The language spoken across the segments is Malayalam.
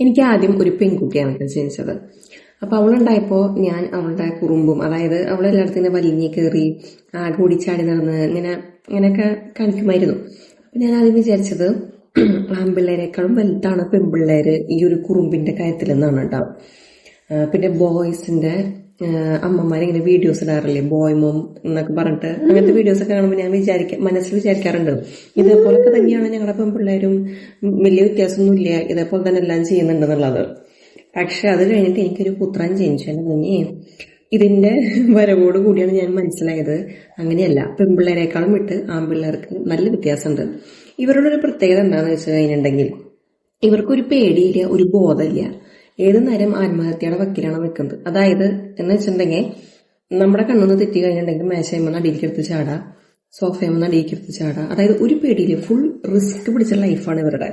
എനിക്ക് ആദ്യം ഒരു പെൺകുട്ടിയാണ് ജനിച്ചത്. അപ്പൊ അവളുണ്ടായപ്പോ ഞാൻ അവളുടെ കുറുമ്പും, അതായത് അവളെല്ലായിടത്തും വലിഞ്ഞ് കയറി ആകെ ഓടിച്ചാടി നടന്ന് ഇങ്ങനെയൊക്കെ കാണിക്കുമായിരുന്നു. അപ്പൊ ഞാൻ ആദ്യം വിചാരിച്ചത് ആൺപിള്ളേരെക്കാളും വലുതാണ് പെൺപിള്ളേര് ഈ ഒരു കുറുമ്പിന്റെ കാര്യത്തിൽ എന്നാണ് കേട്ടോ. പിന്നെ ബോയ്സിന്റെ അമ്മമാരിങ്ങനെ വീഡിയോസ് ഇടാറില്ലേ, ബോയ് മോം എന്നൊക്കെ പറഞ്ഞിട്ട്, അങ്ങനത്തെ വീഡിയോസ് ഒക്കെ കാണുമ്പോൾ ഞാൻ മനസ്സിൽ വിചാരിക്കാറുണ്ട് ഇതേപോലൊക്കെ തന്നെയാണ് ഞങ്ങളുടെ പെൺപിള്ളേരും, വലിയ വ്യത്യാസമൊന്നുമില്ല, ഇതേപോലെ തന്നെ എല്ലാം ചെയ്യുന്നുണ്ടെന്നുള്ളത്. പക്ഷെ അത് കഴിഞ്ഞിട്ട് എനിക്കൊരു പുത്രൻ ജനിച്ചതിന് മുന്നേ ഇതിന്റെ വരവോട് കൂടിയാണ് ഞാൻ മനസ്സിലായത് അങ്ങനെയല്ല, പെൺപിള്ളേരെക്കാളും വിട്ട് ആൺപിള്ളേർക്ക് നല്ല വ്യത്യാസമുണ്ട്. ഇവരുടെ ഒരു പ്രത്യേകത എന്താണെന്ന് വെച്ച് കഴിഞ്ഞിട്ടുണ്ടെങ്കിൽ ഇവർക്കൊരു പേടിയില്ല, ഒരു ബോധമില്ല. ഏത് നേരം ആത്മഹത്യയുടെ വക്കിലാണ് നിൽക്കുന്നത്. അതായത് എന്ന് വെച്ചിട്ടുണ്ടെങ്കിൽ നമ്മുടെ കണ്ണൊന്ന് തെറ്റി കഴിഞ്ഞിട്ടുണ്ടെങ്കിൽ മേശയമ്മ അടിയിലെടുത്ത് ചാടാ, സോഫയമ്മ അടിയിലെടുത്ത് ചാടാ. അതായത് ഒരു പേടിയില്ല, ഫുൾ റിസ്ക് പിടിച്ച ലൈഫാണ് ഇവരുടെ.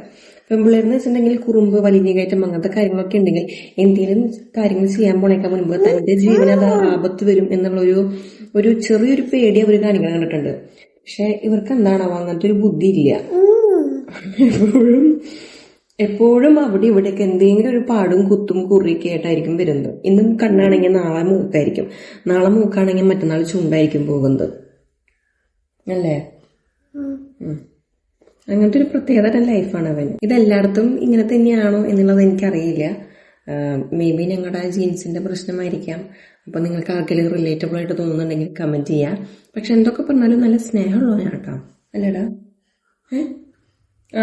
പെൺപിള്ളേരെന്ന് വെച്ചിട്ടുണ്ടെങ്കിൽ കുറുമ്പ്, വലിഞ്ഞു കയറ്റം, അങ്ങനത്തെ കാര്യങ്ങളൊക്കെ ഉണ്ടെങ്കിൽ എന്തെങ്കിലും കാര്യങ്ങൾ ചെയ്യാൻ പോണേക്കാൻ മുൻപ് തന്റെ ജീവന് അത് ആപത്ത് വരും എന്നുള്ള ചെറിയൊരു പേടി അവർ കാണിക്കാൻ കണ്ടിട്ടുണ്ട്. പക്ഷെ ഇവർക്ക് എന്താണാവോ അങ്ങനത്തെ ഒരു ബുദ്ധി ഇല്ല. എപ്പോഴും അവിടെ ഇവിടെയൊക്കെ എന്തെങ്കിലും ഒരു പാടും കുത്തും കുറിയൊക്കെ ആയിട്ടായിരിക്കും വരുന്നത്. ഇന്നും കണ്ണാണെങ്കിൽ നാളെ മൂക്കായിരിക്കും, നാളെ മൂക്കാണെങ്കിൽ മറ്റന്നാൾ ചുണ്ടായിരിക്കും പോകുന്നത്, അല്ലേ? അങ്ങനത്തെ ഒരു പ്രത്യേകത ലൈഫാണ് അവൻ. ഇതെല്ലായിടത്തും ഇങ്ങനെ തന്നെയാണോ എന്നുള്ളത് എനിക്കറിയില്ല. മേ ബി ഞങ്ങളുടെ ജീൻസിന്റെ പ്രശ്നമായിരിക്കാം. അപ്പൊ നിങ്ങൾക്ക് ആർക്കെങ്കിലും റിലേറ്റബിൾ ആയിട്ട് തോന്നുന്നുണ്ടെങ്കിൽ കമന്റ് ചെയ്യാം. പക്ഷെ എന്തൊക്കെ പറഞ്ഞാലും നല്ല സ്നേഹമുള്ളവനാ കേട്ടോ, അല്ലേടാ?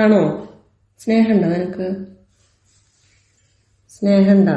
ആണോ? സ്നേഹമുണ്ടോ നിനക്ക്? സ്നേഹമുണ്ടോ?